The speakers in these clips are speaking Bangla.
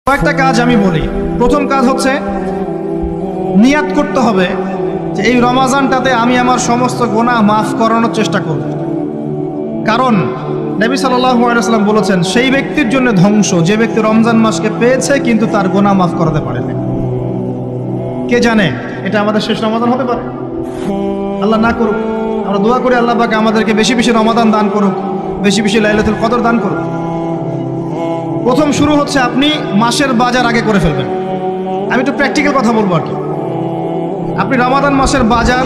কয়েকটা কাজ আমি বলি। প্রথম কাজ হচ্ছে নিয়াত করতে হবে যে এই রমাজানটাতে আমি আমার সমস্ত গুনাহ মাফ করানোর চেষ্টা করব। কারণ নবী সাল্লাল্লাহু আলাইহি ওয়াসাল্লাম বলেছেন, সেই ব্যক্তির জন্য ধ্বংস যে ব্যক্তি রমজান মাসকে পেয়েছে কিন্তু তার গুনাহ মাফ করাতে পারেনি। কে জানে এটা আমাদের শেষ রমাদান হতে পারে। আল্লাহ না করুক, আমরা দোয়া করি আল্লাহ পাক আমাদেরকে বেশি বেশি রমাদান দান করুক, বেশি বেশি লাইলাতুল কদর দান করুক। প্রথম শুরু হচ্ছে আপনি মাসের বাজার আগে করে ফেলবেন। আমি একটু প্র্যাকটিক্যাল কথা বলবো আর কি। আপনি রমাদান মাসের বাজার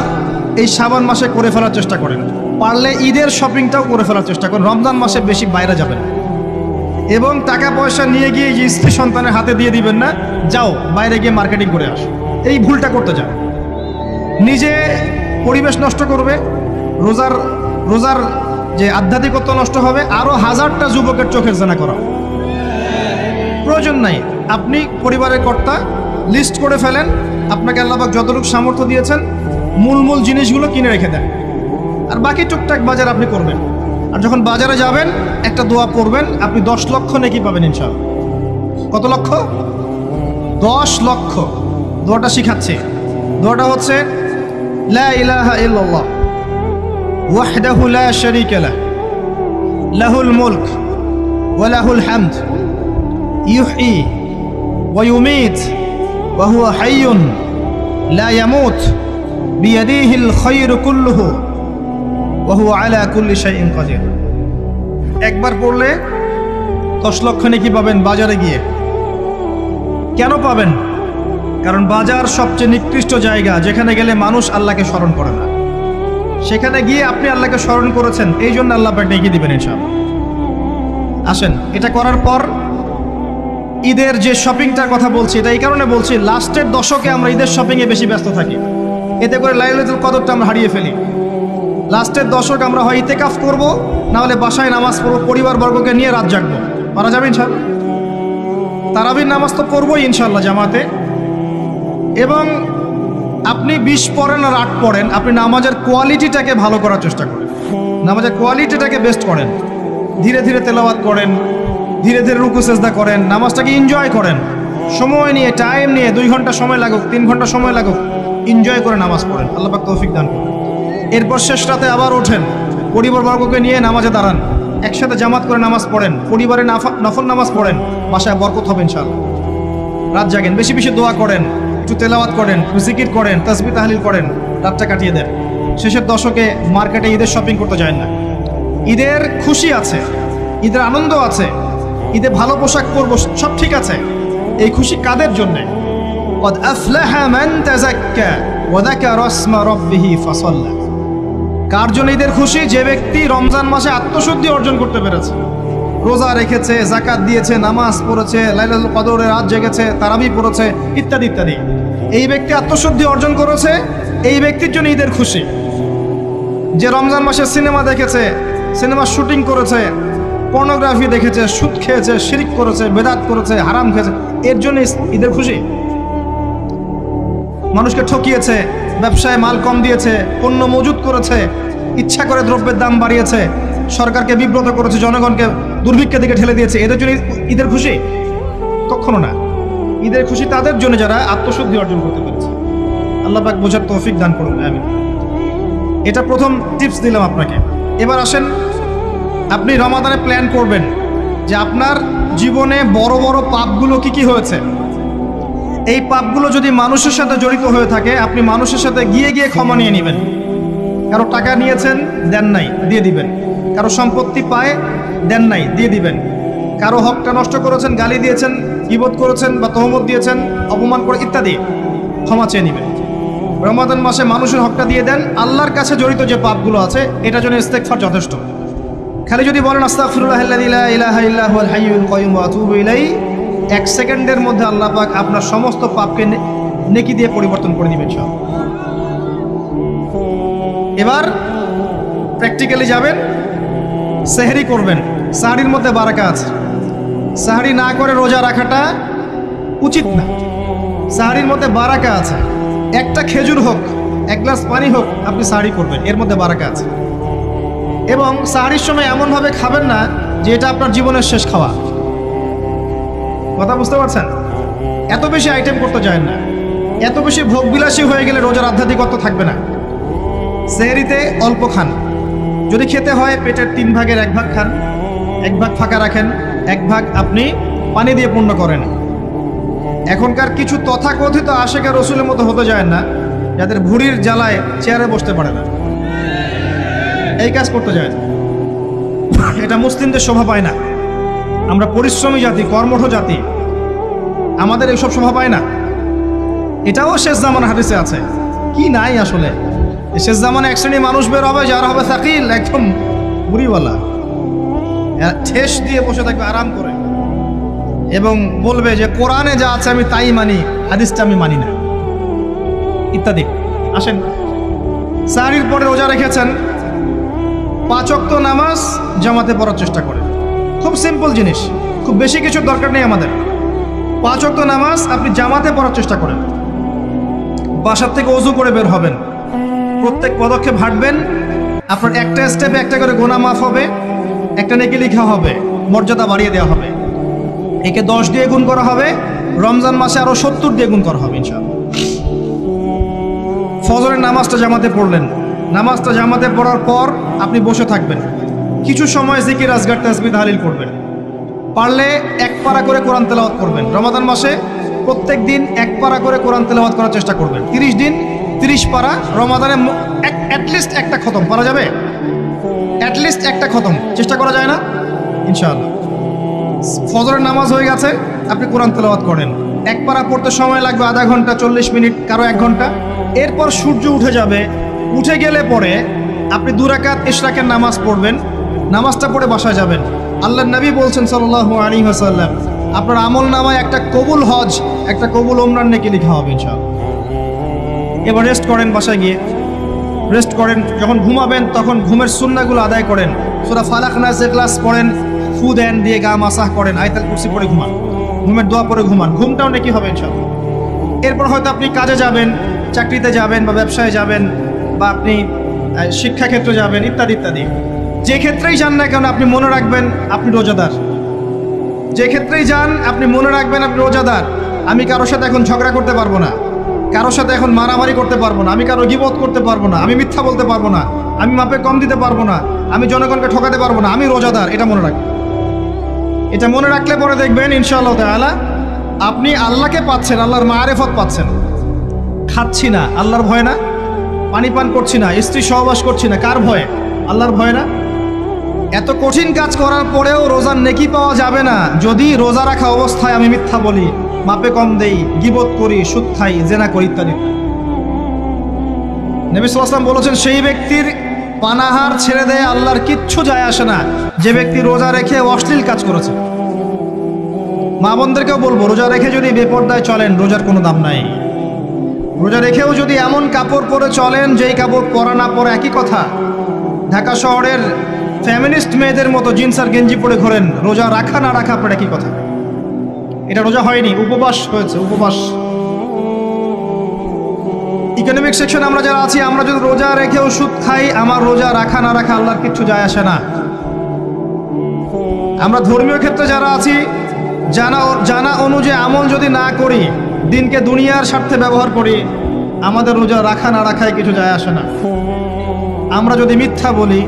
এই শাবান মাসে করে ফেলার চেষ্টা করেন, পারলে ঈদের শপিংটাও করে ফেলার চেষ্টা করেন। রমজান মাসে বেশি বাইরে যাবেন এবং টাকা পয়সা নিয়ে গিয়ে যে স্ত্রী সন্তানের হাতে দিয়ে দিবেন না, যাও বাইরে গিয়ে মার্কেটিং করে আসো, এই ভুলটা করতে যান। নিজে পরিবেশ নষ্ট করবে, রোজার যে আধ্যাত্মিকত্ব নষ্ট হবে, আরও হাজারটা যুবকের চোখের জানা করা প্রয়োজন নাই। আপনি পরিবারের কর্তা, লিস্ট করে ফেলেন, আপনাকে আল্লাহ পাক যতটুকু সামর্থ্য দিয়েছেন মূল জিনিসগুলো কিনে রেখে দেন, আর বাকি টুকটাক বাজার আপনি করবেন। আর যখন বাজারে যাবেন একটা দোয়া পড়বেন, আপনি 10 লক্ষ নেকি পাবেন ইনশাআল্লাহ। কত লক্ষ? 10 লক্ষ। দোয়াটা শিখাচ্ছি। দোয়াটা হচ্ছে লা ইলাহা ইল্লাল্লাহ ওয়াহদাহু লা শারীকা লাহ লাহুল মুলক ওয়া লাহুল হামদ ইউহয়ী ওয়া ইউমীত ওয়া হুয়া হাইয়ুন লা ইয়ামুত বিয়াদিহিল খায়রু কুল্লুহু ওয়া হুয়া আলা কুল্লি শাইইন কাদির। একবার পড়লে 10 লক্ষ নেকি পাবেন বাজারে গিয়ে। কেন পাবেন? কারণ বাজার সবচেয়ে নিকৃষ্ট জায়গা, যেখানে গেলে মানুষ আল্লাহকে স্মরণ করে না। সেখানে গিয়ে আপনি আল্লাহকে স্মরণ করেছেন, এই জন্য আল্লাহ পাক ডেকে দিবেন ইনশাআল্লাহ। আসেন, এটা করার পর ঈদের যে শপিংটার কথা বলছি, এটা এই কারণে বলছি, লাস্টের দশকে আমরা ঈদের শপিংয়ে বেশি ব্যস্ত থাকি, এতে করে লাইলাতুল কদরটা আমরা হারিয়ে ফেলি। লাস্টের দশক আমরা হয় ইতেকাফ করব, না হলে বাসায় নামাজ পড়বো, পরিবারবর্গকে নিয়ে রাত জাগবো। পারা যাবে ইনশাআল্লাহ? তারাবির নামাজ তো পড়বোই ইনশাআল্লাহ জামাতে। এবং আপনি 20 পড়েন আর 8 পড়েন, আপনি নামাজের কোয়ালিটিটাকে ভালো করার চেষ্টা করেন, নামাজের কোয়ালিটিটাকে বেস্ট করেন। ধীরে ধীরে তেলাওয়াত করেন, ধীরে ধীরে রুকু সেজদা করেন, নামাজটাকে এনজয় করেন। সময় নিয়ে, টাইম নিয়ে, 2 ঘন্টা সময় লাগুক, 3 ঘন্টা সময় লাগুক, এনজয় করে নামাজ পড়েন। আল্লাহ পাক তৌফিক দান করুন। এরপর শেষ রাতে আবার ওঠেন, পরিবারবর্গকে নিয়ে নামাজে দাঁড়ান, একসাথে জামাত করে নামাজ পড়েন, পরিবারে নফল নামাজ পড়েন, বাসায় বরকত হবে ইনশাআল্লাহ। রাত জাগেন, বেশি বেশি দোয়া করেন, একটু তেলাওয়াত করেন, একটু জিকির করেন, তাসবিহ তাহলিল করেন, রাতটা কাটিয়ে দেন। শেষের দশকে মার্কেটে ঈদের শপিং করতে যায় না। ঈদের খুশি আছে, ঈদের আনন্দ আছে, ঈদে ভালো পোশাক পরবো, সব ঠিক আছে। এই খুশি কাদের জন্যে? ক্বাদ আফলাহা মান তাযাক্কা ওয়া যাকারা ইসমা রাব্বিহি ফাসাল্লা। কার জন্য ঈদের খুশি? যে ব্যক্তি রমজান মাসে আত্মশুদ্ধি অর্জন করতে পেরেছে, রোজা রেখেছে, যাকাত দিয়েছে, নামাজ পড়েছে, লাইলাতুল কদরে রাত জেগেছে, তারাবি পড়েছে, ইত্যাদি ইত্যাদি। এই ব্যক্তি আত্মশুদ্ধি অর্জন করেছে, এই ব্যক্তির জন্য ঈদের খুশি। যে রমজান মাসে সিনেমা দেখেছে, সিনেমার শুটিং করেছে, পর্নোগ্রাফি দেখেছে, সুদ খেয়েছে, শিরিক করেছে, বেদাত করেছে, হারাম খেয়েছে, এর জন্য ঈদের খুশি। মানুষকে ঠকিয়েছে, ব্যবসায় মাল কম দিয়েছে, পণ্য মজুত করেছে, ইচ্ছা করে দ্রব্যের দাম বাড়িয়েছে, সরকারকে বিব্রত করেছে, জনগণকে দুর্ভিক্ষের দিকে ঠেলে দিয়েছে, এদের জন্য ঈদের খুশি? কখনো না। ঈদের খুশি তাদের জন্য যারা আত্মশুদ্ধি অর্জন করতে পেরেছে। আল্লাহ পাক বোঝার তৌফিক দান করুন, আমিন। এটা প্রথম টিপস দিলাম আপনাকে। এবার আসেন, আপনি রমাদানে প্ল্যান করবেন যে আপনার জীবনে বড় বড় পাপগুলো কি হয়েছে। এই পাপগুলো যদি মানুষের সাথে জড়িত হয়ে থাকে, আপনি মানুষের সাথে গিয়ে ক্ষমা নিয়ে নেবেন। কারো টাকা নিয়েছেন, দেন নাই, দিয়ে দিবেন। কারো সম্পত্তি পায়, দেন নাই, দিয়ে দিবেন। কারো হকটা নষ্ট করেছেন, গালি দিয়েছেন, গীবত করেছেন বা তহমত দিয়েছেন, অপমান করে ইত্যাদি, ক্ষমা চেয়ে নেবেন। রমাদান মাসে মানুষের হকটা দিয়ে দেন। আল্লাহর কাছে জড়িত যে পাপগুলো আছে, এটার জন্য ইস্তেগফার যথেষ্ট। খালি যদি বলেন আস্তাগফিরুল্লাহাল্লাযী লা ইলাহা ইল্লা হুয়াল হাইয়ুল কাইয়্যুম ওয়া আতুবু ইলাইহি, 1 সেকেন্ডের মধ্যে আল্লাহ পাক আপনার সমস্ত পাপকে নেকি দিয়ে পরিবর্তন করে দিবেন সব। এবার প্র্যাকটিক্যালি যাবেন, সেহরি করবেন। সাহরির মধ্যে বারাকা আছে। সাহরি না করে রোজা রাখাটা উচিত না। সাহরির মধ্যে বারাকা আছে। একটা খেজুর হোক, 1 গ্লাস পানি হোক, আপনি সাহরি করবেন, এর মধ্যে বারাকা আছে। এবং সাহরির সময় এমনভাবে খাবেন না যে এটা আপনার জীবনের শেষ খাওয়া। কথা বুঝতে পারছেন? এত বেশি আইটেম করতে যায় না, এত বেশি ভোগবিলাসী হয়ে গেলে রোজার আধ্যাত্মিকত্ব থাকবে না। সেহরিতে অল্প খান, যদি খেতে হয় পেটের 3 ভাগের 1 ভাগ খান, 1 ভাগ ফাঁকা রাখেন, 1 ভাগ আপনি পানি দিয়ে পূর্ণ করেন। এখনকার কিছু তথাকথিত আশেখে রসুলের মতো হতে যায় না, যাদের ভুঁড়ির জ্বালায় চেয়ারে বসতে পারে না, এই কাজ করতে যায় না। এটা মুসলিমদের শোভা পায় না। আমরা পরিশ্রমী জাতি, কর্মঠ জাতি, আমাদের এইসব শোভা পায় না। এটাও শেষ জামান হাদিসে আছে। কি নাই আসলে, শেষ জামানে এক শ্রেণী মানুষ বের হবে যারা হবে সাকিল, একদম বুড়িওয়ালা, ঠেস দিয়ে বসে থাকবে আরাম করে, এবং বলবে যে কোরআনে যা আছে আমি তাই মানি, হাদিসটা আমি মানি না, ইত্যাদি। আসেন, সাহরির পরে রোজা রেখেছেন, 5 ওয়াক্ত নামাজ জামাতে পড়ার চেষ্টা করেন। খুব সিম্পল জিনিস, খুব বেশি কিছুর দরকার নেই আমাদের। 5 ওয়াক্ত নামাজ আপনি জামাতে পড়ার চেষ্টা করেন। বাসার থেকে ওযু করে বের হবেন, প্রত্যেক পদক্ষেপ হাঁটবেন, আপনার একটা স্টেপে একটা করে গুনাহ মাফ হবে, একটা নেকি লেখা হবে, মর্যাদা বাড়িয়ে দেওয়া হবে। একে 10 দিয়ে গুণ করা হবে, রমজান মাসে আরো 70 দিয়ে গুণ করা হবে ইনশাআল্লাহ। ফজরের নামাজটা জামাতে পড়লেন, নামাজটা জামাতে পড়ার পর আপনি বসে থাকবেন, কিছু সময় জিকির আজগার তাসবিহ তাহলিল করবেন। পারলে 1 পারা করে কোরআন তেলাওয়াত করবেন। রমাদান মাসে প্রত্যেক দিন 1 পারা করে কোরআন তেলাওয়াত করার চেষ্টা করবেন। 30 দিন 30 পারা, রমাদানে অ্যাটলিস্ট একটা খতম পারা যাবে, অ্যাটলিস্ট একটা খতম চেষ্টা করা যায় না ইনশাআল্লাহ। ফজরের নামাজ হয়ে গেছে, আপনি কোরআন তেলাওয়াত করেন। 1 পারা পড়তে সময় লাগবে আধা ঘন্টা, 40 মিনিট, কারো 1 ঘন্টা। এরপর সূর্য উঠে যাবে, উঠে গেলে পরে আপনি 2 রাকাত ইশরাকের নামাজ পড়বেন, নামাজটা পড়ে বাসায় যাবেন। আল্লাহর নবী বলছেন সাল্লাল্লাহু আলাইহি ওয়াসাল্লাম, আপনার আমল নামায় একটা কবুল হজ, একটা কবুল ওমরার নেকি লেখা হবে ইনশাআল্লাহ। এবার রেস্ট করেন, বাসায় গিয়ে রেস্ট করেন। যখন ঘুমাবেন তখন ঘুমের সুন্নাহগুলো আদায় করেন। সূরা ফালাক নাস ইখলাস পড়েন, ফু দেন, দিয়ে গা মাসাহ করেন, আয়াতুল কুরসি পড়ে ঘুমান, ঘুমের দোয়া পড়ে ঘুমান, ঘুমটাও নেকি হবে ইনশাআল্লাহ। এরপর হয়তো আপনি কাজে যাবেন, চাকরিতে যাবেন, বা ব্যবসায় যাবেন, বা আপনি শিক্ষাক্ষেত্রে যাবেন, ইত্যাদি ইত্যাদি। যে ক্ষেত্রেই যান না কেন আপনি মনে রাখবেন আপনি রোজাদার। যে ক্ষেত্রেই যান আপনি মনে রাখবেন আপনি রোজাদার। আমি কারোর সাথে এখন ঝগড়া করতে পারবো না, কারোর সাথে এখন মারামারি করতে পারবো না, আমি কারো গীবত করতে পারবো না, আমি মিথ্যা বলতে পারবো না, আমি মাপে কম দিতে পারবো না, আমি জনগণকে ঠকাতে পারবো না, আমি রোজাদার। এটা মনে রাখবেন। এটা মনে রাখলে পরে দেখবেন ইনশাআল্লাহ তাআলা আপনি আল্লাহকে পাচ্ছেন, আল্লাহর মারিফত পাচ্ছেন। খাচ্ছি না, আল্লাহর ভয় না। পানি পান করছি না, স্ত্রী সহবাস করছি না, কার ভয়ে? আল্লাহর ভয় না। এত কঠিন কাজ করার পরেও রোজার নেকি পাওয়া যাবে না যদি রোজা রাখা অবস্থায় আমি মিথ্যা বলি, মাপে কম দেই, গীবত করি, সুদ খাই, জেনা করি, ইত্যাদি। নবী সাল্লাল্লাহু আলাইহি ওয়াসাল্লাম বলেছেন, সেই ব্যক্তির পানাহার ছেড়ে দেয় আল্লাহর কিচ্ছু যায় আসে না, যে ব্যক্তি রোজা রেখে অশ্লীল কাজ করেছে। মা বোনদেরকেও বলবো, রোজা রেখে যদি বেপরদায় চলেন রোজার কোনো দাম নাই। রোজা রেখেও যদি এমন কাপড় পরে চলেন যেই কাপড় পরা না পরে একই কথা, ঢাকা শহরের ফ্যামিনিস্ট মেয়েদের মতো জিন্স আর গেঞ্জি পরে ঘোরেন, রোজা রাখা না রাখা পরে একই কথা। এটা রোজা হয়নি, উপবাস হয়েছে, উপবাস। ইকোনমিক সেকশন আমরা যারা আছি, আমরা যদি রোজা রেখেও সুদ খাই, আমার রোজা রাখা না রাখা আল্লাহর কিচ্ছু যায় আসে না। আমরা ধর্মীয় ক্ষেত্রে যারা আছি, জানা অনুযায়ী আমল যদি না করি, দিনকে দুনিয়ার স্বার্থে ব্যবহার করি, আমাদের রোজা রাখা না রাখায় কিছু যায় আসে না। আমরা যদি মিথ্যা বলি,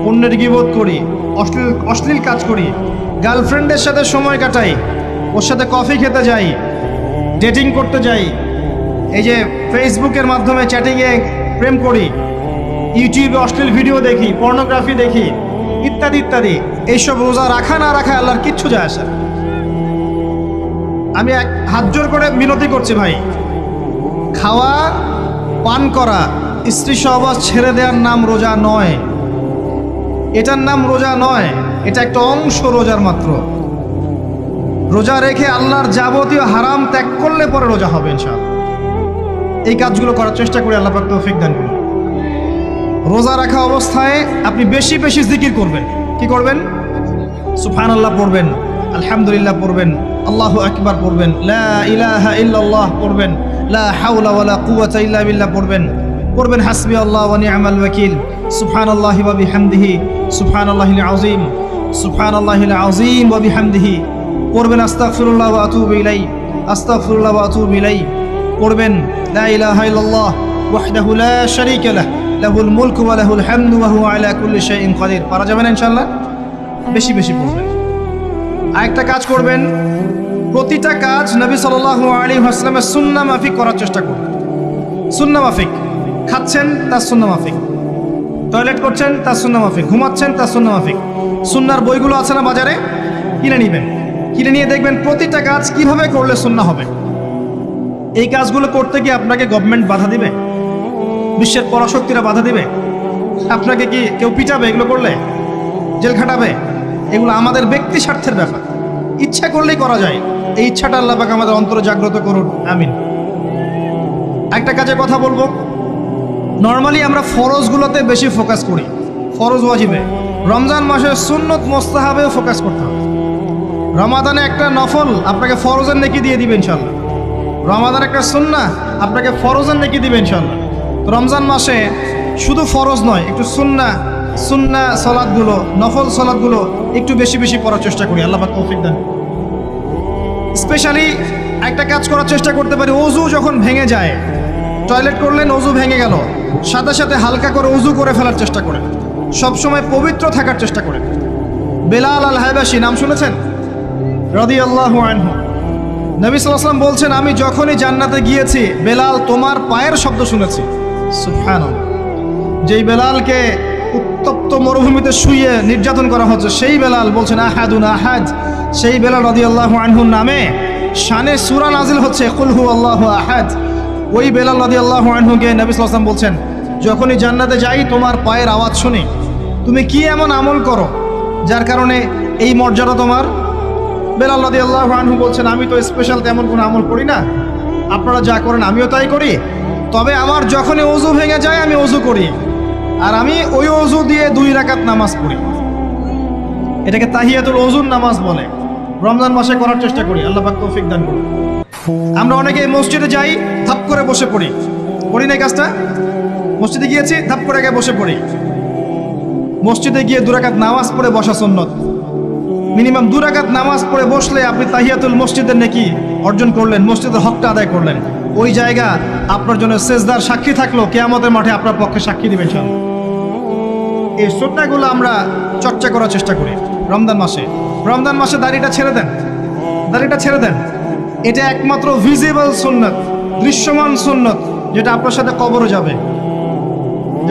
অন্যের গীবত করি, অশ্লীল কাজ করি, গার্লফ্রেন্ডের সাথে সময় কাটাই, ওর সাথে কফি খেতে যাই, ডেটিং করতে যাই, এই যে ফেসবুকের মাধ্যমে চ্যাটিংয়ে প্রেম করি, ইউটিউবে অশ্লীল ভিডিও দেখি, পর্নোগ্রাফি দেখি, ইত্যাদি ইত্যাদি, এইসব রোজা রাখা না রাখা আল্লাহর কিচ্ছু যায় আসে না। আমি হাত জোর করে মিনতি করছি ভাই, খাওয়া পান করা, স্ত্রী সহবাস ছেড়ে দেওয়ার নাম রোজা নয়, এটার নাম রোজা নয়, এটা একটা অংশ রোজার মাত্র। রোজা রেখে আল্লাহর যাবতীয় হারাম ত্যাগ করলে পরে রোজা হবে ইনশাআল্লাহ। এই কাজগুলো করার চেষ্টা করি, আল্লাহ পাক তৌফিক দান করুন। রোজা রাখা অবস্থায় আপনি বেশি বেশি জিকির করবেন। কি করবেন? সুবহানাল্লাহ পড়বেন, আলহামদুলিল্লাহ পড়বেন, আল্লাহু আকবার পড়বেন, লা ইলাহা ইল্লাল্লাহ পড়বেন, লা হাওলা ওয়ালা কুওয়াতা ইল্লা বিল্লাহ পড়বেন হাসবি আল্লাহ ওয়া নি'মাল ওয়াকিল, সুবহানাল্লাহি ওয়া বিহামদিহি, সুবহানাল্লাহিল আযীম, সুবহানাল্লাহিল আযীম ওয়া বিহামদিহি পড়বেন আস্তাগফিরুল্লাহ ওয়া আতুবু ইলাইহি, আস্তাগফিরুল্লাহ ওয়া আতুবু ইলাইহি, পড়বেন লা ইলাহা ইল্লাল্লাহ ওয়াহদাহু লা শারীকা লাহু লাহুল মুলকু ওয়া লাহুল হামদু ওয়া হুয়া আলা কুল্লি শাইইন কাদির। পারা যাবে না ইনশাআল্লাহ? বেশি বেশি পড়বেন। আরেকটা কাজ করবেন, প্রতিটা কাজ নবী সাল্লাল্লাহু আলাইহি ওয়াসাল্লামের সুন্নাহ মাফিক করার চেষ্টা করবেন। সুন্নাহ মাফিক, খাচ্ছেন তার সুন্নাহ মাফিক, টয়লেট করছেন তার সুন্নাহ মাফিক, ঘুমাচ্ছেন তার সুন্নাহ মাফিক। সুন্নাহর বইগুলো আছে না বাজারে, কিনে নেবেন, কিনে নিয়ে দেখবেন প্রতিটা কাজ কিভাবে করলে সুন্নাহ হবে। এই কাজগুলো করতে গিয়ে আপনাকে গভর্নমেন্ট বাধা দিবে, বিশ্বের পরাশক্তিরা বাধা দিবে, আপনাকে কি কেউ পিটাবে এগুলো করলে, জেল খাটাবে? এগুলো আমাদের ব্যক্তি স্বার্থের ব্যাপার, ইচ্ছা করলেই করা যায়। এই ইচ্ছাটা আল্লাহ পাক আমাদের অন্তরে জাগ্রত করুন, আমিন। একটা কাজের কথা বলবো, নর্মালি আমরা ফরজগুলোতে বেশি ফোকাস করি, ফরজ ওয়াজিবে। রমজান মাসে সুন্নত মোস্তাহাবেও ফোকাস করতে হবে। রমাদানে একটা নফল আপনাকে ফরজের নেকি দিয়ে দিবে ইনশাল্লাহ, রমাদান একটা সুন্নাহ আপনাকে ফরজের নেকি দিবে ইনশাল্লাহ। তো রমজান মাসে শুধু ফরজ নয়, একটু সুন্নাহ সালাতগুলো, নফল সালাতগুলো একটু বেশি বেশি পড়ার চেষ্টা করি, আল্লাহ পাক তৌফিক দেন। স্পেশালি একটা কাজ করার চেষ্টা করতে পারি, ওযু যখন ভেঙে যায়, টয়লেট করলেন ওযু ভেঙে গেল, সাথে সাথে হালকা করে ওযু করে ফেলার চেষ্টা করেন, সবসময় পবিত্র থাকার চেষ্টা করেন। বেলাল আল হাবাশী নাম শুনেছেন? রাদিয়াল্লাহু আনহু। নবী সাল্লাল্লাহু আলাইহি ওয়াসাল্লাম বলছেন, আমি যখনই জান্নাতে গিয়েছি বেলাল তোমার পায়ের শব্দ শুনেছি। সুবহানাল্লাহ। যেই বেলালকে উত্তপ্ত মরুভূমিতে শুইয়ে নির্যাতন করা হচ্ছে, সেই বেলাল বলছেন আহাদুন আহাদ। সেই বেলাল রাদিয়াল্লাহু আনহুর নামে শানে সূরা নাজিল হচ্ছে কুল হুয়াল্লাহু আহাদ। ওই বেলাল রাদিয়াল্লাহু আনহুকে নবী সাল্লাল্লাহু আলাইহি ওয়াসাল্লাম বলছেন, যখনই জান্নাতে যাই তোমার পায়ের আওয়াজ শুনি, তুমি কি এমন আমল করো যার কারণে এই মর্যাদা তোমার? বেলাল রাদিয়াল্লাহু আনহু বলছেন, আমি তো স্পেশাল তেমন কোনো আমল করি না, আপনারা যা করেন আমিও তাই করি, তবে আমার যখনই ওযু ভেঙে যায় আমি ওযু করি, আর আমি ওই ওযু দিয়ে 2 রাকাত নামাজ পড়ি। এটাকে তাহিয়াতুল ওযুর নামাজ বলে। রমজান মাসে করার চেষ্টা করি, আল্লাহ পাক তৌফিক দান করুন। আমরা অনেকে মসজিদে যাই, ধাপ করে বসে পড়ি, করি না এই কাজটা? মসজিদে গিয়েছি, ধাপ করে আগে বসে পড়ি। মসজিদে গিয়ে 2 রাকাত নামাজ পড়ে বসা সুন্নত। মিনিমাম 2 রাকাত নামাজ পড়ে বসলে আপনি তাহিয়াতুল মসজিদের নেকি অর্জন করলেন, মসজিদের হকটা আদায় করলেন। ওই জায়গা আপনার জন্য সেজদার সাক্ষী থাকলো, কিয়ামতের মাঠে আপনার পক্ষে সাক্ষী দিবেন ইনশাআল্লাহ। এই সুন্নাহগুলো আমরা চর্চা করার চেষ্টা করি রমজান মাসে। রমজান মাসে দাড়িটা ছেড়ে দেন, দাড়িটা ছেড়ে দেন। এটা একমাত্র ভিজিবল সুন্নাত, দৃশ্যমান সুন্নাত, যেটা আপনার সাথে কবরে যাবে।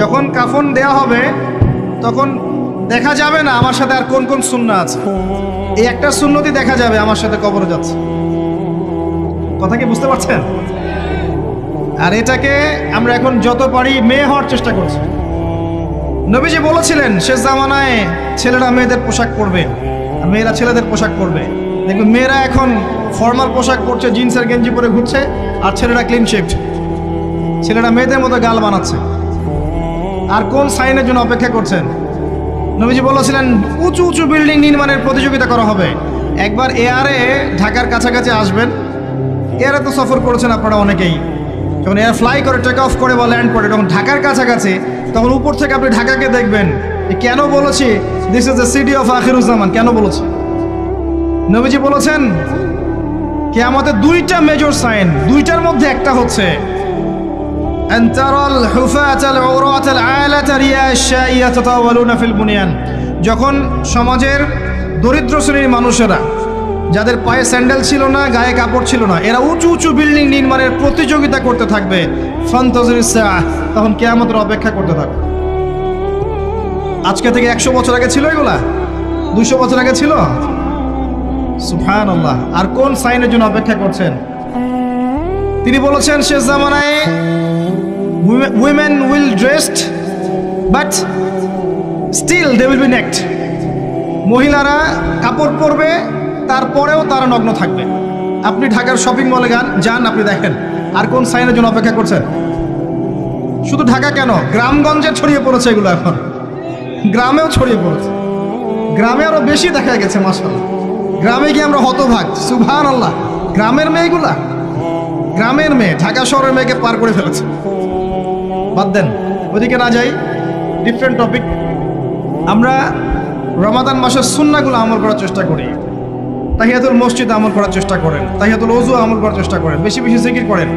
যখন কাফন দেয়া হবে তখন দেখা যাবে না আমার সাথে আর কোন কোন সুন্নাহ আছে, এই একটা সুন্নতই দেখা যাবে আমার সাথে কবরে যাচ্ছে। কথা কি বুঝতে পারছেন? আর এটাকে আমরা এখন যত পারি মেয়ে হওয়ার চেষ্টা করছি। নবীজি বলেছিলেন শেষ জামানায় ছেলেরা মেয়েদের পোশাক পরবে আর মেয়েরা ছেলেদের পোশাক পরবে। দেখবেন মেয়েরা এখন ফর্মাল পোশাক পরছে, জিন্সের গেঞ্জি পরে ঘুরছে, আর ছেলেরা ক্লিন শেভড। ছেলেরা মেয়েদের মতো গাল বানাচ্ছে। আর কোন সাইনের জন্য অপেক্ষা করছেন? নবীজি বলেছিলেন উঁচু উঁচু বিল্ডিং নির্মাণের প্রতিযোগিতা করা হবে। একবার এয়ারে ঢাকার কাছাকাছি আসবেন, এয়ারে তো সফর করেছেন আপনারা অনেকেই, যখন এয়ার ফ্লাই করে টেক অফ করে বা ল্যান্ড করে তখন ঢাকার কাছাকাছি, তখন উপর থেকে আপনি ঢাকাকে দেখবেন। কেন বলেছি this is the city of Akhiruzzaman? কেন বলেছি? নবীজি বলেছেন কিয়ামতের 2টা মেজর সাইন, 2টার মধ্যে একটা হচ্ছে আনতারাল হুফাতাল উরাতাল আলাতা রিয়াশা ইয়াতাতাওয়ালুনা ফিল বুনিয়ান। যখন সমাজের দরিদ্র শ্রেণীর মানুষেরা, যাদের পায়ে স্যান্ডেল ছিল না, গায়ে কাপড় ছিল না, এরা উঁচু উঁচু বিল্ডিং নির্মাণের প্রতিযোগিতা করতে থাকবে, ফান্তাজিরিস সাআহ, তখন কিয়ামতের অপেক্ষা করতে থাকবে। আজকে থেকে 100 বছর আগে ছিল এগুলা? 200 বছর আগে ছিল? সুবহানাল্লাহ। আর কোন সাইনের জন্য অপেক্ষা করছেন? তিনি বলেছেন শেষ জামানায় women will dressed but still they will be naked. মহিলারা কাপড় পরবে, তারপরেও তারা নগ্ন থাকবে। আপনি ঢাকার শপিং মলে যান, আপনি দেখেন। আর কোন সাইনের জন্য অপেক্ষা করছেন? শুধু ঢাকা কেন, গ্রামগঞ্জে ছড়িয়ে পড়েছে এগুলো, এখন গ্রামেও ছড়িয়ে পড়েছে। গ্রামে আরো বেশি দেখা গেছে মাশাআল্লাহ। গ্রামে গিয়ে আমরা হতভাগ, সুবহানাল্লাহ। গ্রামের মেয়েগুলা, গ্রামের মেয়ে ঢাকা শহরের মেয়েকে পার করে ফেলেছে। বাদ দেন, ওদিকে না যাই, ডিফারেন্ট টপিক। আমরা রমাদান মাসের সুন্নাহগুলো আমল করার চেষ্টা করি। তাহিয়াতুল মসজিদ আমল করার চেষ্টা করেন, তাহিয়াতুল ওযু আমল করার চেষ্টা করেন, বেশি বেশি জিকির করেন।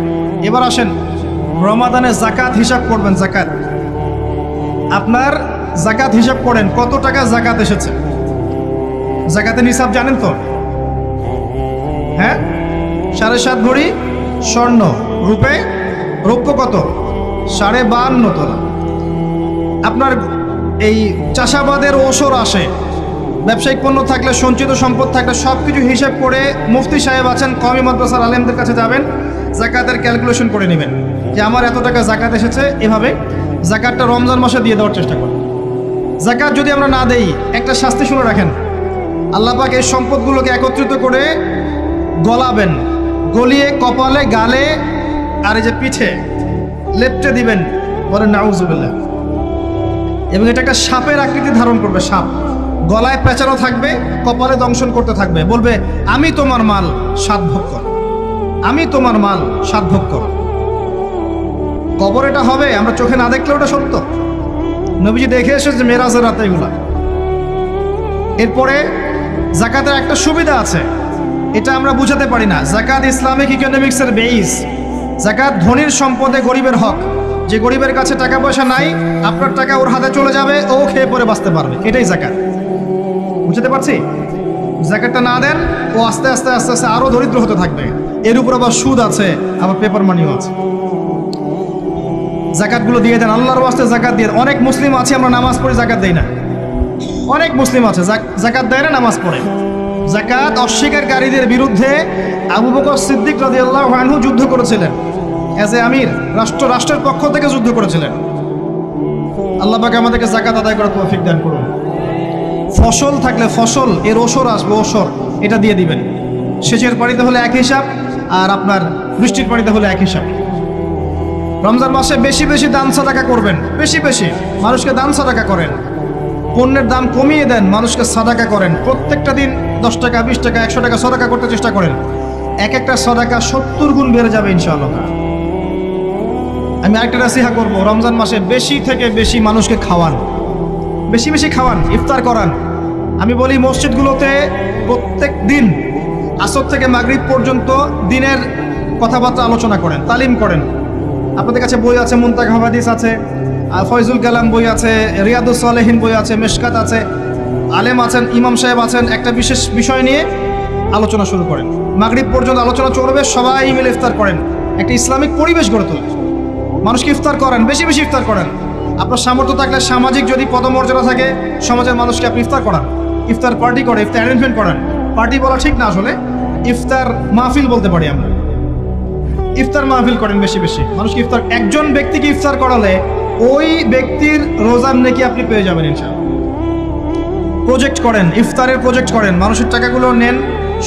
এবার আসেন রমাদানে জাকাত হিসাব করবেন। জাকাত, আপনার জাকাত হিসাব করেন, কত টাকা জাকাত এসেছে। জাকাতের হিসাব জানেন তো? হ্যাঁ, 7.5 ভরি স্বর্ণ, রৌপ্য কত? 52.5 তোলা। আপনার এই চাষাবাদের ওসর আসে, ব্যবসায়িক পণ্য থাকলে, সঞ্চিত সম্পদ থাকলে সব কিছু হিসাব করে মুফতি সাহেব আছেন, কওমি মাদ্রাসার আলেমদের কাছে যাবেন, জাকাতের ক্যালকুলেশন করে নেবেন যে আমার এত টাকা জাকাত এসেছে। এভাবে জাকাতটা রমজান মাসে দিয়ে দেওয়ার চেষ্টা করেন। জাকাত যদি আমরা না দেই, একটা শাস্তি শুনে রাখেন, আল্লাহ পাক এই সম্পদগুলোকে একত্রিত করে গলাবেন, গলিয়ে কপালে, গালে আর এই যে পিঠে লেপটে দিবেন, বলেন নাউজুবিল্লাহ। এবং এটা একটা সাপের আকৃতি ধারণ করবে, সাপ গলায় পেঁচানো থাকবে, কপালে দংশন করতে থাকবে, বলবে আমি তোমার মাল 7 ভাগ কর, আমি তোমার মাল 7 ভাগ কর। কবর এটা হবে, আমরা চোখে না দেখলেও ওটা সত্য। নবীজি দেখে এসেছে মেরাজের রাতে এগুলা। এরপরে জাকাতের একটা সুবিধা আছে, এটা আমরা বুঝাতে পারি না। জাকাত ইসলামিক ইকোনমিক্সের বেইস। জাকাত ধনীর সম্পদে গরিবের হক। যে গরিবের কাছে টাকা পয়সা নাই, আপনার টাকা ওর হাতে চলে যাবে, ও খেয়ে পরে বাঁচতে পারবে, এটাই জাকাত। বুঝতে পারছি? জাকাতটা না দেন, ও আস্তে আস্তে আস্তে আস্তে আরো দরিদ্র হতে থাকবে। এর উপর আবার সুদ আছে, আবার পেপার মানিও আছে। জাকাতগুলো দিয়ে দেন, আল্লাহর ওয়াস্তে জাকাত দিয়ে। অনেক মুসলিম আছে আমরা নামাজ পড়ি, জাকাত দেই না। অনেক মুসলিম আছে জাকাত দেয় না, নামাজ পড়ে। জাকাত অস্বীকারীদের বিরুদ্ধে আবু বকর সিদ্দিক রাদিয়াল্লাহু আনহু যুদ্ধ করেছিলেন। এজ এ আমির, রাষ্ট্রের পক্ষ থেকে যুদ্ধ করেছিলেন। আল্লাহ পাক আমাদেরকে জাকাত আদায় করার তৌফিক দান করুন। ফসল থাকলে ফসল, এর ওসর আসবে, ওসর এটা দিয়ে দিবেন। সেচের পানিতে হলে এক হিসাব, আর আপনার বৃষ্টির পানিতে হলে এক হিসাব। রমজান মাসে বেশি বেশি দান সাদাকা করবেন, বেশি বেশি মানুষকে দান সাদাকা করেন। পণ্যের দাম কমিয়ে দেন, মানুষকে সাদাকা করেন। প্রত্যেকটা দিন 10 টাকা, 20 টাকা, 100 টাকা সাদাকা করতে চেষ্টা করেন। এক একটা সাদাকা 70 গুণ বেড়ে যাবে ইনশাআল্লাহ। আমি আরেকটা নাসিহা করব, রমজান মাসে বেশি থেকে বেশি মানুষকে খাওয়ান, বেশি বেশি খাওয়ান, ইফতার করান। আমি বলি মসজিদগুলোতে প্রত্যেক দিন আসর থেকে মাগরিব পর্যন্ত দিনের কথাবার্তা আলোচনা করেন, তালিম করেন। আপনাদের কাছে বই আছে, মুনতাকা হাদিস আছে, ফয়জুল কালাম বই আছে, রিয়াদুস সালেহিন বই আছে, মেশকাত আছে, আলেম আছেন, ইমাম সাহেব আছেন। একটা বিশেষ বিষয় নিয়ে আলোচনা শুরু করেন, মাগরিব পর্যন্ত আলোচনা চলবে, সবাই মিলে ইফতার করেন। একটা ইসলামিক পরিবেশ গড়ে তোলেন, মানুষকে ইফতার করেন, বেশি বেশি ইফতার করেন। আপনার সামর্থ্য থাকলে, সামাজিক যদি পদমর্যাদা থাকে, সমাজের মানুষকে আপনি ইফতার করান, ইফতার পার্টি করে, ইফতার অ্যারেঞ্জমেন্ট করেন। পার্টি বলা ঠিক না, আসলে ইফতার মাহফিল বলতে পারি আমরা। ইফতার মাহফিল করেন বেশি বেশি, মানুষকে ইফতার। একজন ব্যক্তিকে ইফতার করালে ওই ব্যক্তির রোজার নেকি আপনি পেয়ে যাবেন ইনশাআল্লাহ। প্রজেক্ট করেন, ইফতারের প্রজেক্ট করেন, মানুষের টাকাগুলো নেন,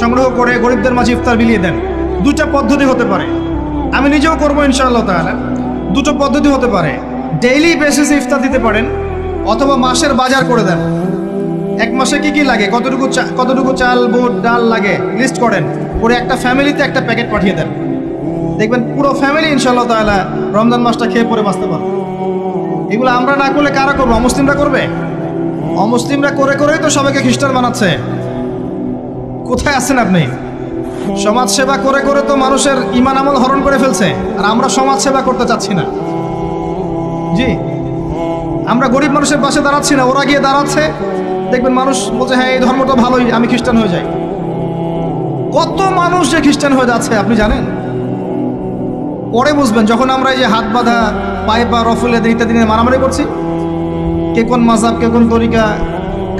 সংগ্রহ করে গরিবদের মাঝে ইফতার বিলিয়ে দেন। 2টা পদ্ধতি হতে পারে, আমি নিজেও করবো ইনশাআল্লাহ তাআলা। 2টো পদ্ধতি হতে পারে, ডেইলি বেসিসে ইফতার দিতে পারেন, অথবা মাসের বাজার করে দেন। এক মাসে কি কি লাগে, কতটুকু চাল, বুট, ডাল লাগে লিস্ট করেন, করে একটা ফ্যামিলিতে একটা প্যাকেট পাঠিয়ে দেন। দেখবেন পুরো ফ্যামিলি ইনশাআল্লাহ তাআলা রমজান মাসটা খেয়ে পরে বাঁচতে পারবে। এগুলো আমরা না করলে কারা করবো? অমুসলিমরা করবে। অমুসলিমরা করে করেই তো সবাইকে খ্রিস্টান বানাচ্ছে। কোথায় আছেন আপনি? সমাজ সেবা করে করে তো মানুষের ঈমান আমল হরণ করে ফেলছে, আর আমরা সমাজ সেবা করতে চাচ্ছি না। জি, আমরা গরিব মানুষের পাশে দাঁড়াচ্ছি না, ওরা গিয়ে দাঁড়াচ্ছে। দেখবেন মানুষ বলছে হ্যাঁ এই ধর্মটা ভালোই, আমি খ্রিস্টান হয়ে যাই। কত মানুষ যে খ্রিস্টান হয়ে যাচ্ছে আপনি জানেন? পরে বুঝবেন, যখন আমরা এই যে হাত বাঁধা, পায়ে পা রফুলে ইত্যাদি নিয়ে মারামারি করছি, কে কোন মাযহাব, কে কোন তরিকা,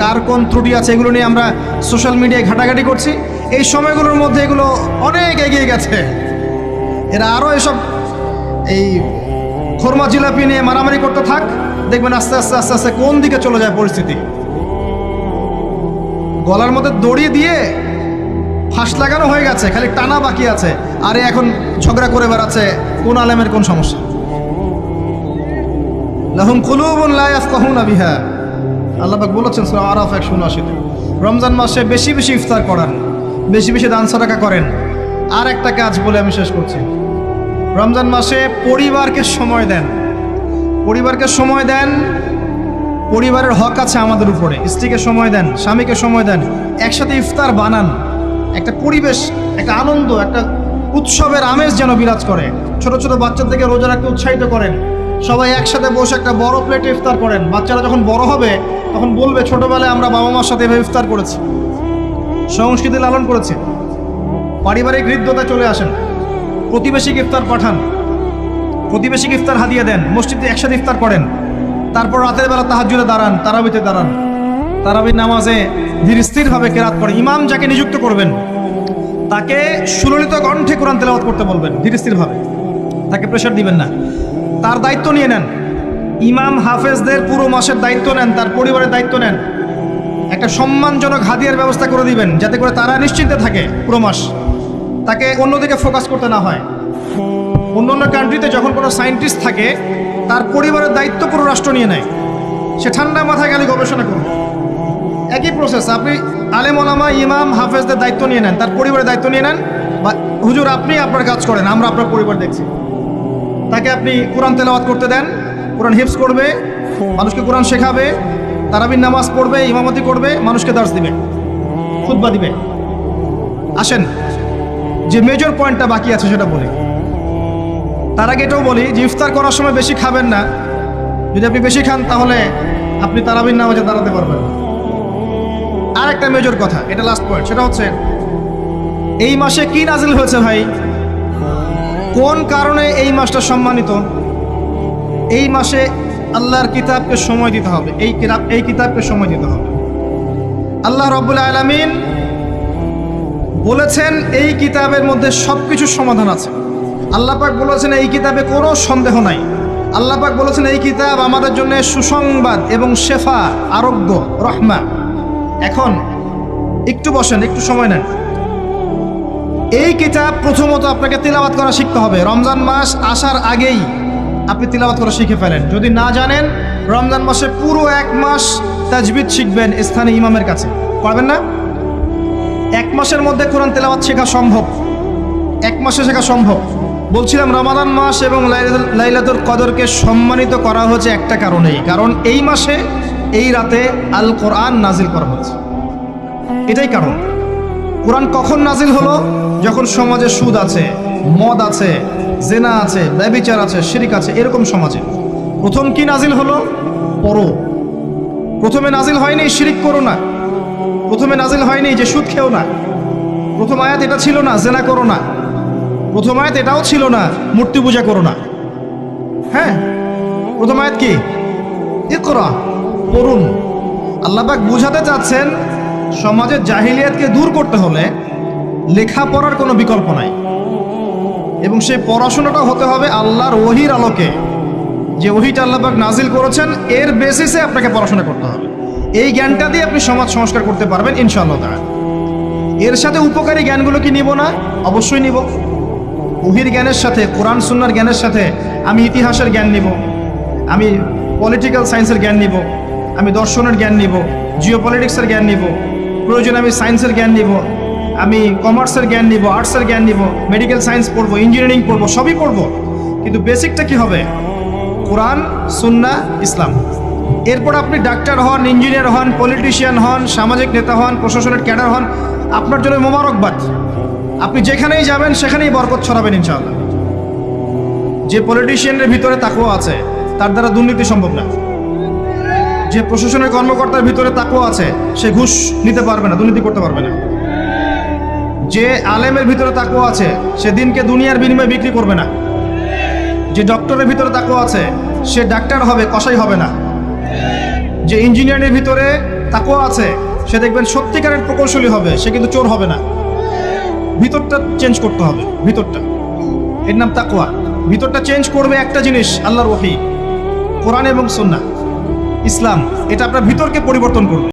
কার কোন ত্রুটি আছে, এগুলো নিয়ে আমরা সোশ্যাল মিডিয়ায় ঘাটাঘাটি করছি। এই সময়গুলোর মধ্যে এগুলো অনেক এগিয়ে গেছে। এরা আরও এসব এই খোরমা জিলাপি নিয়ে মারামারি করতে থাক, দেখবেন আস্তে আস্তে আস্তে আস্তে কোন দিকে চলে যায় পরিস্থিতি। গলার মধ্যে দড়ি দিয়ে ফাঁস লাগানো হয়ে গেছে, খালি টানা বাকি আছে। আরে এখন ঝগড়া করে বেড়াচ্ছে কোন আলেমের কোন সমস্যা। লাহুম কুলুবুন লা ইয়াফকাহুনা বিহা, আল্লাহ পাক বলেছেন সূরা আরাফ 179। রমজান মাসে বেশি বেশি ইফতার করান, বেশি বেশি দান সাদাকা করেন। আর একটা কাজ বলে আমি শেষ করছি, রমজান মাসে পরিবারকে সময় দেন। পরিবারকে সময় দেন, পরিবারের হক আছে আমাদের উপরে। স্ত্রীকে সময় দেন, স্বামীকে সময় দেন, একসাথে ইফতার বানান। একটা পরিবেশ, একটা আনন্দ, একটা উৎসবের আমেজ যেন বিরাজ করে। ছোট ছোট বাচ্চাদেরকে রোজা রাখতে উৎসাহিত করেন, সবাই একসাথে বসে একটা বড় প্লেটে ইফতার করেন। বাচ্চারা যখন বড় হবে তখন বলবে, ছোটবেলায় আমরা বাবা মার সাথে এভাবে ইফতার করেছি, সংস্কৃতি লালন করেছি। পারিবারিক হৃদ্যতা চলে আসেন, প্রতিবেশীকে ইফতার পাঠান, প্রতিবেশীকে ইফতার হাদিয়ে দেন, মসজিদে একসাথে ইফতার করেন। তারপর রাতের বেলা তাহাজ্জুদে দাঁড়ান, তারাবিতে দাঁড়ান, তারাবির নামাজে ধীর স্থিরভাবে কেরাত করে। ইমাম যাকে নিযুক্ত করবেন তাকে সুললিত কণ্ঠে কোরআন তেলাওয়াত করতে বলবেন, ধীর স্থিরভাবে, তাকে প্রেশার দিবেন না। তার দায়িত্ব নিয়ে নেন। ইমাম হাফেজদের পুরো মাসের দায়িত্ব নেন, তার পরিবারের দায়িত্ব নেন। একটা সম্মানজনক হাদিয়ার ব্যবস্থা করে দিবেন, যাতে করে তারা নিশ্চিন্তে থাকে পুরো মাস, তাকে অন্যদিকে ফোকাস করতে না হয়। অন্য কান্ট্রিতে যখন কোনো সায়েন্টিস্ট থাকে, তার পরিবারের দায়িত্ব পুরো রাষ্ট্র নিয়ে নেয়, সে ঠান্ডা মাথায় গেলে গবেষণা করবে। একই প্রসেস, আপনি আলেম ওলামা ইমাম হাফেজদের দায়িত্ব নিয়ে নেন, তার পরিবারের দায়িত্ব নিয়ে নেন। বা হুজুর আপনি আপনার কাজ করেন, আমরা আপনার পরিবার দেখছি। তাকে আপনি কোরআন তেলাওয়াত করতে দেন, কোরআন হিফজ করবে, মানুষকে কোরআন শেখাবে, তারাবির নামাজ পড়বে, ইমামতি করবে, মানুষকে দার্স দিবে, খুতবা দিবে। আসেন, যে মেজর পয়েন্টটা বাকি আছে সেটা বলি। তার আগে এটাও বলি যে ইফতার করার সময় বেশি খাবেন না। যদি আপনি বেশি খান তাহলে আপনি তারাবির নামাজে দাঁড়াতে পারবেন না। আর একটা মেজর কথা, এটা লাস্ট পয়েন্ট, সেটা হচ্ছে এই মাসে কি নাজিল হয়েছে ভাই, কোন কারণে এই মাসটা সম্মানিত। এই মাসে আল্লাহর কিতাবকে সময় দিতে হবে, এই কিতাবকে সময় দিতে হবে। আল্লাহ রাব্বুল আলামিন বলেছেন এই কিতাবের মধ্যে সব কিছুর সমাধান আছে। আল্লাহ পাক বলেছেন এই কিতাবে কোনো সন্দেহ নাই। আল্লাহ পাক বলেছেন এই কিতাব আমাদের জন্য সুসংবাদ এবং শেফা, আরোগ্য, রহমা। এখন একটু বসেন, একটু সময় নেন। এই কিতাব প্রথমত আপনাকে তিলাওয়াত করা শিখতে হবে। রমজান মাস আসার আগেই আপনি তিলাওয়াত করা শিখে ফেলেন। যদি না জানেন, রমজান মাসে পুরো 1 মাস তাজবিদ শিখবেন স্থানীয় ইমামের কাছে। পারবেন না? 1 মাসের মধ্যে কোরআন তেলাওয়াত শেখা সম্ভব, 1 মাসে শেখা সম্ভব। বলছিলাম রমাদান মাস এবং লাইলাতুল কদরকে সম্মানিত করা হয়েছে একটা কারণেই, কারণ এই মাসে এই রাতে আল কোরআন নাজিল করা হয়েছে। এটাই কারণ। কোরআন কখন নাজিল হলো? যখন সমাজে সুদ আছে, মদ আছে, জেনা আছে, ব্যভিচার আছে, শিরক আছে, এরকম সমাজে প্রথম কি নাজিল হলো? পড়ো। প্রথমে নাজিল হয়নি শিরক করো না, প্রথমে নাজিল হয়নি যে সুদ খেও না, প্রথম আয়াত এটা ছিল না জেনা করো না, প্রথম আয়াত এটাও ছিল না মূর্তি পূজা করো না। হ্যাঁ, প্রথম আয়াত কি? ইকরা, পড়ুন। আল্লাহ পাক বুঝাতে চাচ্ছেন সমাজের জাহিলিয়াতকে দূর করতে হলে লেখাপড়ার কোনো বিকল্প নাই, এবং সেই পড়াশোনাটা হতে হবে আল্লাহর ওহির আলোকে। যে ওহিটা আল্লাহ পাক নাজিল করেছেন এর বেসিসে আপনাকে পড়াশোনা করতে হবে। এই জ্ঞানটা দিয়ে আপনি সমাজ সংস্কার করতে পারবেন ইনশাআল্লাহ তাআলা। এর সাথে উপকারী জ্ঞানগুলো কি নিব না? অবশ্যই নিব। ওহির জ্ঞানের সাথে, কোরআন সুন্নাহর জ্ঞানের সাথে আমি ইতিহাসের জ্ঞান নিব, আমি পলিটিক্যাল সায়েন্সের জ্ঞান নিব, আমি দর্শনের জ্ঞান নিব, জিওপলিটিক্সের জ্ঞান নিব, প্রয়োজনে আমি সায়েন্সের জ্ঞান নিব, আমি কমার্সের জ্ঞান নিব, আর্টসের জ্ঞান নিব, মেডিকেল সায়েন্স পড়বো, ইঞ্জিনিয়ারিং পড়বো, সবই পড়বো। কিন্তু বেসিকটা কি হবে? কোরআন, সুন্নাহ, ইসলাম। এরপর আপনি ডাক্তার হন, ইঞ্জিনিয়ার হন, পলিটিশিয়ান হন, সামাজিক নেতা হন, প্রশাসনের ক্যাডার হন, আপনার জন্য মোবারকবাদ। আপনি যেখানেই যাবেন সেখানেই বরকত ছড়াবেন ইনশাআল্লাহ। যে পলিটিশিয়ানের ভিতরে তাকওয়া আছে তার দ্বারা দুর্নীতি সম্ভব না। যে প্রশাসনের কর্মকর্তার ভিতরে তাকওয়া আছে সে ঘুষ নিতে পারবে না, দুর্নীতি করতে পারবে না। যে আলেমের ভিতরে তাকওয়া আছে সে দিনকে দুনিয়ার বিনিময়ে বিক্রি করবে না। যে ডক্টরের ভিতরে তাকওয়া আছে সে ডাক্তার হবে, কসাই হবে না। যে ইঞ্জিনিয়ারের ভিতরে তাকওয়া আছে সে দেখবেন সত্যিকারের প্রকৌশলী হবে, সে কিন্তু চোর হবে না। ভিতরটা চেঞ্জ করতে হবে, ভিতরটা, এর নাম তাকওয়া। ভিতরটা চেঞ্জ করবে একটা জিনিস, আল্লাহর ওহী, কোরআন এবং সুন্নাহ, ইসলাম। এটা আপনার ভিতরকে পরিবর্তন করবে।